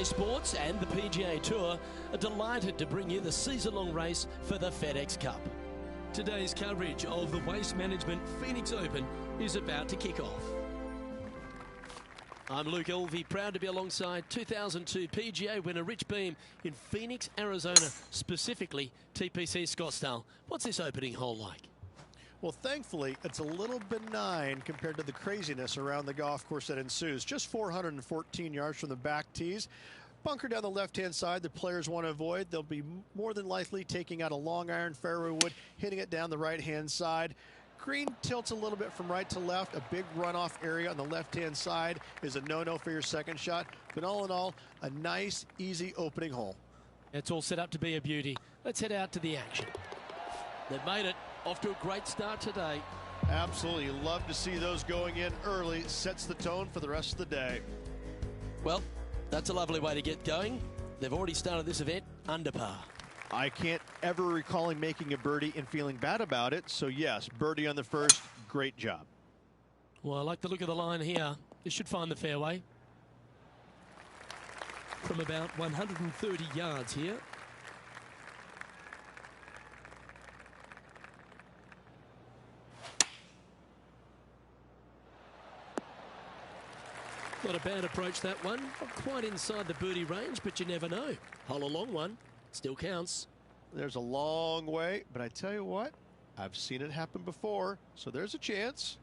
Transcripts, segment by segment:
EA Sports and the PGA Tour are delighted to bring you the season-long race for the FedEx Cup. Today's coverage of the Waste Management Phoenix Open is about to kick off. I'm Luke Elvey, proud to be alongside 2002 PGA winner Rich Beem in Phoenix, Arizona, specifically TPC Scottsdale. What's this opening hole like? Well, thankfully, it's a little benign compared to the craziness around the golf course that ensues. Just 414 yards from the back tees. Bunker down the left-hand side the players want to avoid. They'll be more than likely taking out a long iron fairway wood, hitting it down the right-hand side. Green tilts a little bit from right to left. A big runoff area on the left-hand side is a no-no for your second shot. But all in all, a nice, easy opening hole. It's all set up to be a beauty. Let's head out to the action. They've made it. Off to a great start today. Absolutely. You love to see those going in early. Sets the tone for the rest of the day. Well, that's a lovely way to get going. They've already started this event under par. I can't ever recall him making a birdie and feeling bad about it. So, yes, birdie on the first. Great job. Well, I like the look of the line here. This should find the fairway. From about 130 yards here. Not a bad approach, that one. Not quite inside the birdie range, but you never know. Hole a long one. Still counts. There's a long way, but I tell you what, I've seen it happen before, so there's a chance.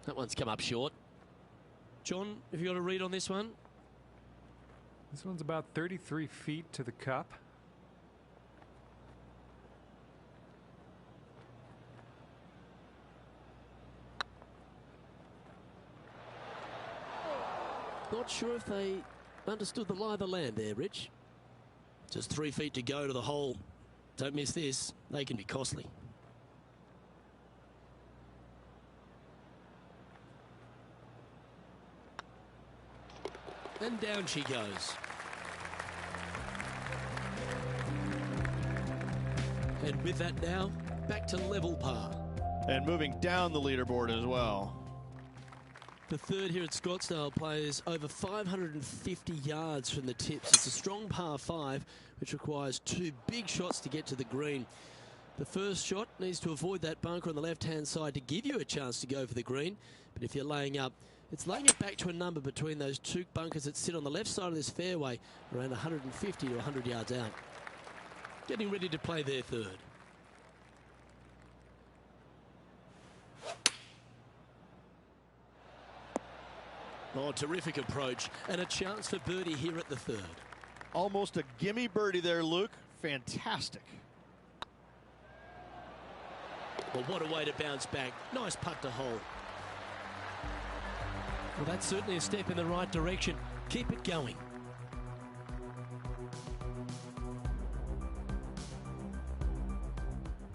That one's come up short. John, have you got a read on this one? This one's about 33 feet to the cup. Not sure if they understood the lie of the land there, Rich. Just 3 feet to go to the hole. Don't miss this. They can be costly. And down she goes. And with that now, back to level par. And moving down the leaderboard as well. The third here at Scottsdale plays over 550 yards from the tips. It's a strong par 5, which requires 2 big shots to get to the green. The first shot needs to avoid that bunker on the left-hand side to give you a chance to go for the green. But if you're laying up, it's laying it back to a number between those 2 bunkers that sit on the left side of this fairway, around 150 to 100 yards out. Getting ready to play their third. Oh, terrific approach, and a chance for birdie here at the third. Almost a gimme birdie there, Luke. Fantastic. Well, what a way to bounce back. Nice putt to hole. Well, that's certainly a step in the right direction. Keep it going.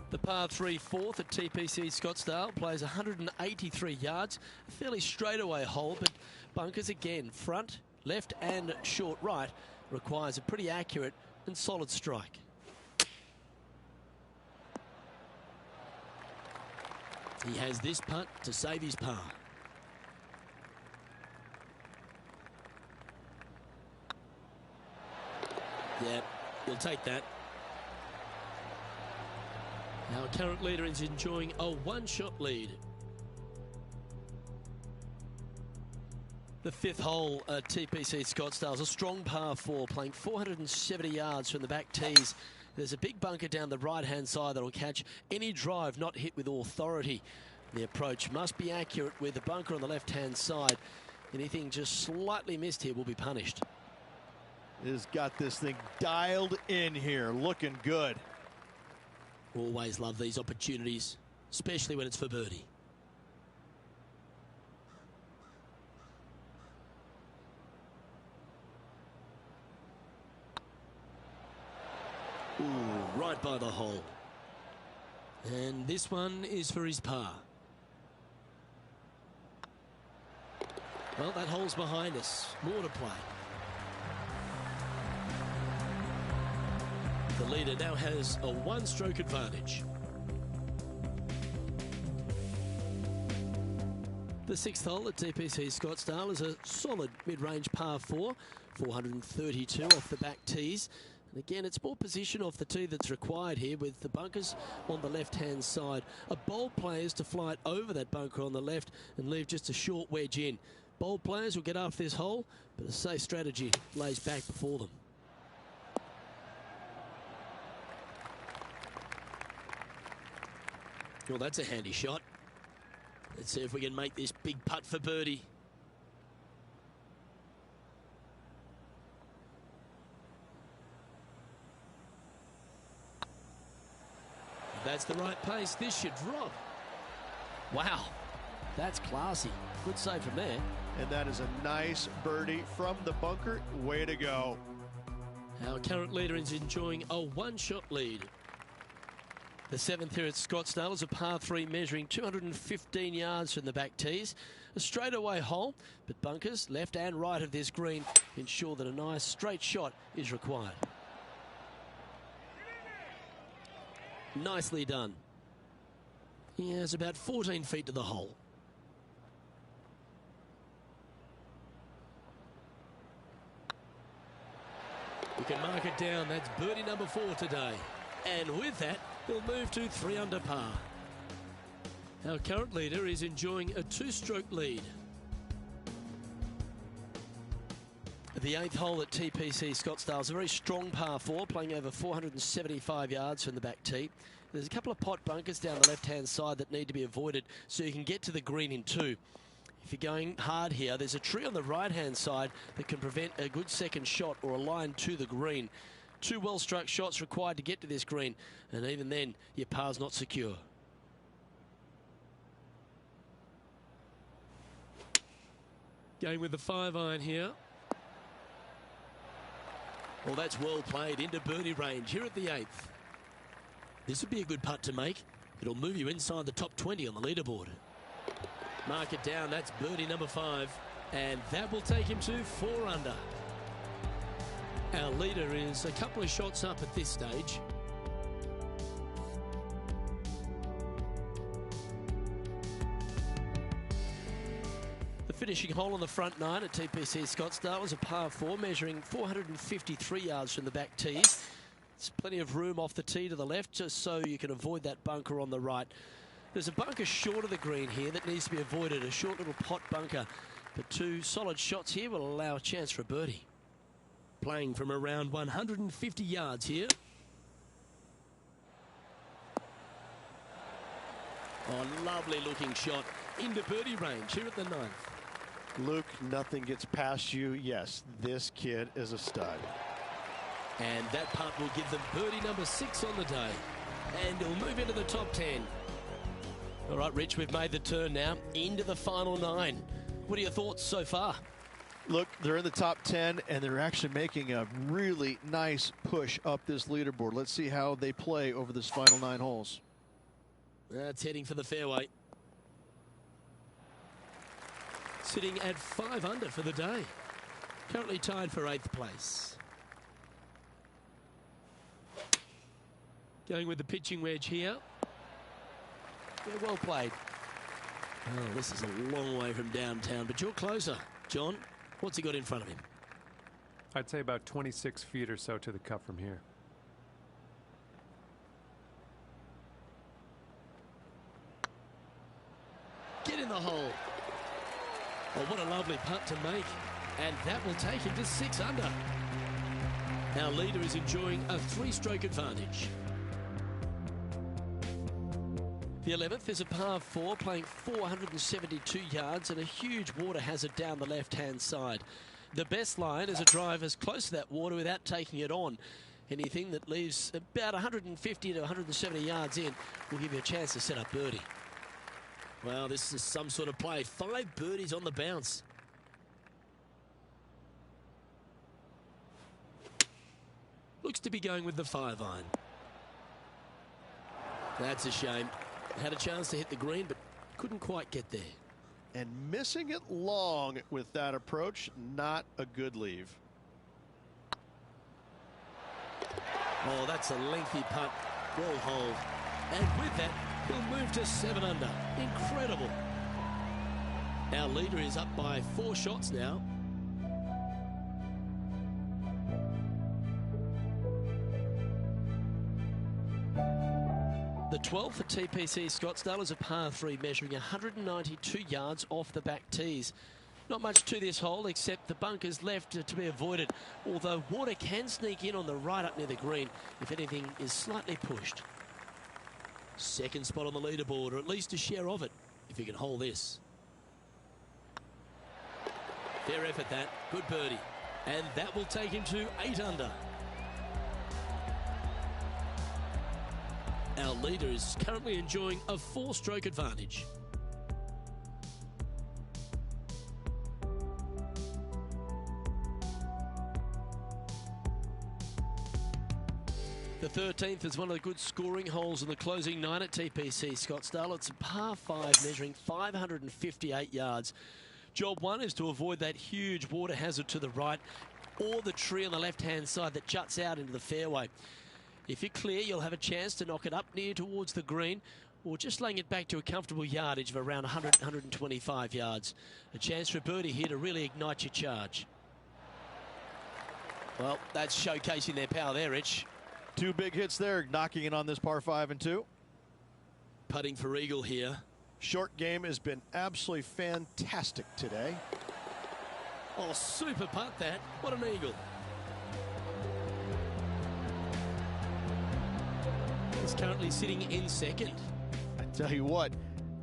The par 3 fourth at TPC Scottsdale plays 183 yards. A fairly straightaway hole, but bunkers again, front, left and short right, requires a pretty accurate and solid strike. He has this putt to save his par. Yeah, you'll take that. Our current leader is enjoying a 1-shot lead. The 5th hole at TPC Scottsdale is a strong par 4, playing 470 yards from the back tees. There's a big bunker down the right-hand side that will catch any drive not hit with authority. The approach must be accurate with the bunker on the left-hand side. Anything just slightly missed here will be punished. Has got this thing dialed in here, looking good. Always love these opportunities, especially when it's for birdie. Ooh, right by the hole. And this one is for his par. Well, that hole's behind us. More to play. The leader now has a one-stroke advantage. The sixth hole at TPC Scottsdale is a solid mid-range par 4, 432 off the back tees. And again, it's more position off the tee that's required here, with the bunkers on the left-hand side. A bold player is to fly it over that bunker on the left and leave just a short wedge in. Bold players will get after this hole, but a safe strategy lays back before them. Well, that's a handy shot. Let's see if we can make this big putt for birdie. That's the right pace. This should drop. Wow, that's classy. Good save from there. And that is a nice birdie from the bunker. Way to go. Our current leader is enjoying a one-shot lead. The seventh here at Scottsdale is a par 3 measuring 215 yards from the back tees. A straightaway hole, but bunkers left and right of this green ensure that a nice straight shot is required. Nicely done. He has about 14 feet to the hole. You can mark it down. That's birdie number 4 today. And with that, he'll move to 3 under par. Our current leader is enjoying a 2-stroke lead. The 8th hole at TPC Scottsdale is a very strong par 4, playing over 475 yards from the back tee. There's a couple of pot bunkers down the left-hand side that need to be avoided so you can get to the green in 2. If you're going hard here, there's a tree on the right-hand side that can prevent a good second shot or a line to the green. 2 well-struck shots required to get to this green, and even then, your par's not secure. Going with the 5-iron here. Well, that's well played into birdie range here at the 8th. This would be a good putt to make. It'll move you inside the top 20 on the leaderboard. Mark it down. That's birdie number 5. And that will take him to 4 under. Our leader is a couple of shots up at this stage. The finishing hole on the front 9 at TPC Scottsdale was a par 4 measuring 453 yards from the back tees. There's plenty of room off the tee to the left just so you can avoid that bunker on the right. There's a bunker short of the green here that needs to be avoided, a short little pot bunker. But 2 solid shots here will allow a chance for a birdie. Playing from around 150 yards here. Oh, lovely looking shot into birdie range here at the 9th. Luke, nothing gets past you. Yes, this kid is a stud. And that putt will give them birdie number 6 on the day. And he'll move into the top 10. All right, Rich, we've made the turn now into the final 9. What are your thoughts so far? Look, they're in the top 10, and they're actually making a really nice push up this leaderboard. Let's see how they play over this final 9 holes. That's heading for the fairway. Sitting at 5 under for the day. Currently tied for 8th place. Going with the pitching wedge here. Yeah, well played. Oh, this is a long way from downtown, but you're closer. John, what's he got in front of him? I'd say about 26 feet or so to the cup from here. Get in the hole. Oh, what a lovely putt to make. And that will take him to 6 under. Our leader is enjoying a 3-stroke advantage. The 11th is a par 4, playing 472 yards and a huge water hazard down the left-hand side. The best line is a drive as close to that water without taking it on. Anything that leaves about 150 to 170 yards in will give you a chance to set up birdie. Well, this is some sort of play. 5 birdies on the bounce. Looks to be going with the 5-iron. That's a shame. Had a chance to hit the green, but couldn't quite get there. And missing it long with that approach, not a good leave. Oh, that's a lengthy putt. Well holed. And with that, he'll move to 7 under. Incredible. Our leader is up by 4 shots now. The 12th for TPC Scottsdale is a par 3 measuring 192 yards off the back tees. Not much to this hole except the bunkers left to be avoided, although water can sneak in on the right up near the green if anything is slightly pushed. Second spot on the leaderboard, or at least a share of it, if you can hold this. Fair effort that, good birdie. And that will take him to 8 under. Our leader is currently enjoying a 4-stroke advantage. The 13th is one of the good scoring holes in the closing 9 at TPC Scottsdale. It's a par 5 measuring 558 yards. Job 1 is to avoid that huge water hazard to the right or the tree on the left-hand side that juts out into the fairway. If you're clear, you'll have a chance to knock it up near towards the green or just laying it back to a comfortable yardage of around 100, 125 yards. A chance for a birdie here to really ignite your charge. Well, that's showcasing their power there, Rich. 2 big hits there, knocking in on this par 5 and 2. Putting for eagle here. Short game has been absolutely fantastic today. Oh, super putt that. What an eagle. He's currently sitting in second. I tell you what,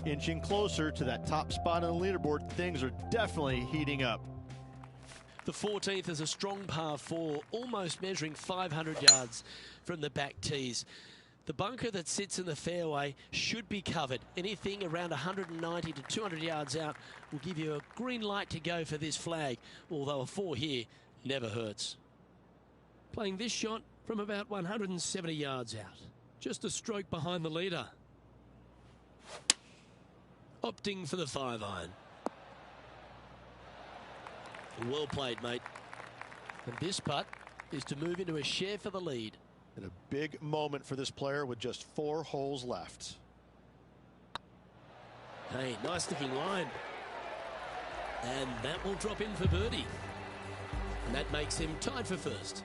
inching closer to that top spot on the leaderboard, things are definitely heating up. The 14th is a strong par 4, almost measuring 500 yards from the back tees. The bunker that sits in the fairway should be covered. Anything around 190 to 200 yards out will give you a green light to go for this flag, although a 4 here never hurts. Playing this shot from about 170 yards out. Just a stroke behind the leader. Opting for the 5-iron. Well played, mate. And this putt is to move into a share for the lead. And a big moment for this player with just 4 holes left. Hey, nice looking line. And that will drop in for birdie. And that makes him tied for first.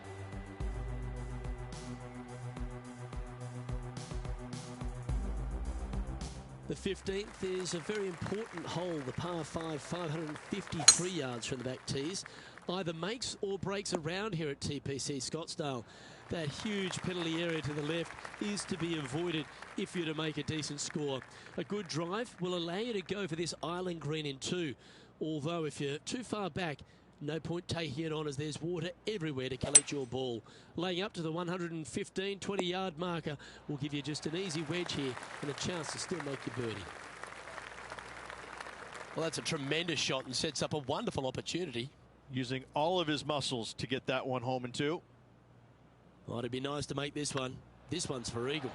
The 15th is a very important hole, the par 5, 553 yards from the back tees. Either makes or breaks around here at TPC Scottsdale. That huge penalty area to the left is to be avoided if you're to make a decent score. A good drive will allow you to go for this island green in 2. Although if you're too far back, no point taking it on as there's water everywhere to collect your ball. Laying up to the 115, 20-yard marker will give you just an easy wedge here and a chance to still make your birdie. Well, that's a tremendous shot and sets up a wonderful opportunity. Using all of his muscles to get that one home in 2. Well, it'd be nice to make this one. This one's for eagle.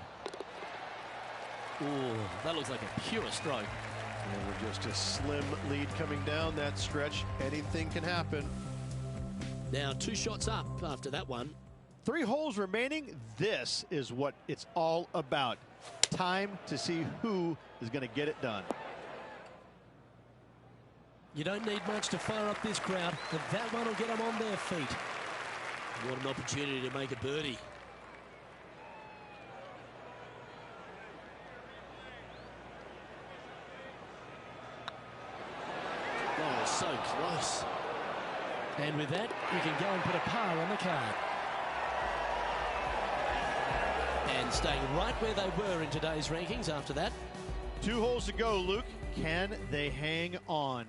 Oh, that looks like a pure stroke. And we're just a slim lead coming down that stretch. Anything can happen. Now 2 shots up after that one. 3 holes remaining. This is what it's all about. Time to see who is going to get it done. You don't need much to fire up this crowd, but that one will get them on their feet. What an opportunity to make a birdie. Oh, so close. And with that, you can go and put a par on the card. And staying right where they were in today's rankings after that. 2 holes to go, Luke. Can they hang on?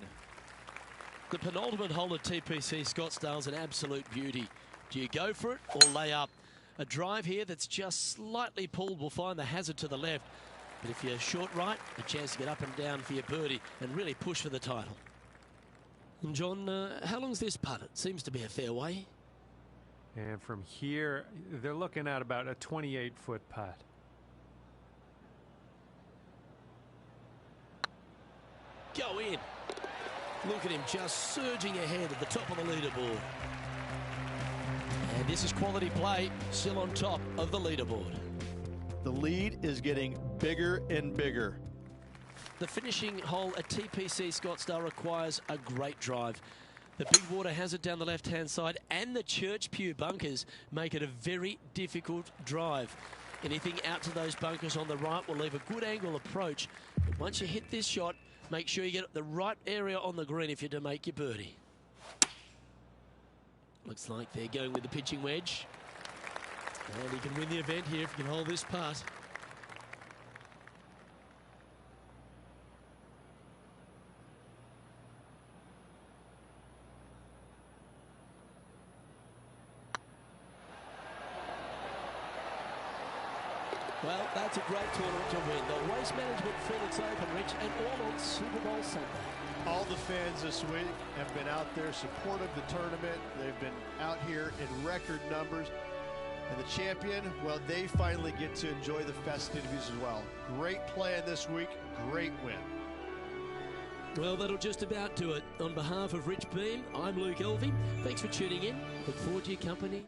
The penultimate hole at TPC Scottsdale's an absolute beauty. Do you go for it or lay up? A drive here that's just slightly pulled will find the hazard to the left. But if you're short right, a chance to get up and down for your birdie and really push for the title. And John, how long's this putt? It seems to be a fair way. And from here, they're looking at about a 28-foot putt. Go in. Look at him just surging ahead at the top of the leaderboard. And And this is quality play, still on top of the leaderboard. The lead is getting bigger and bigger. The finishing hole at TPC Scottsdale requires a great drive. The big water hazard down the left-hand side and the Church Pew bunkers make it a very difficult drive. Anything out to those bunkers on the right will leave a good angle approach. But once you hit this shot, make sure you get the right area on the green if you're to make your birdie. Looks like they're going with the pitching wedge. And he can win the event here if he can hold this putt. Well, that's a great tournament to win. The Waste Management Phoenix Open, Rich, and all on Super Bowl Sunday. All the fans this week have been out there supportive of the tournament. They've been out here in record numbers. And the champion, well, they finally get to enjoy the festivities as well. Great play in this week, great win. Well, that'll just about do it. On behalf of Rich Beam, I'm Luke Elvey. Thanks for tuning in. Look forward to your company.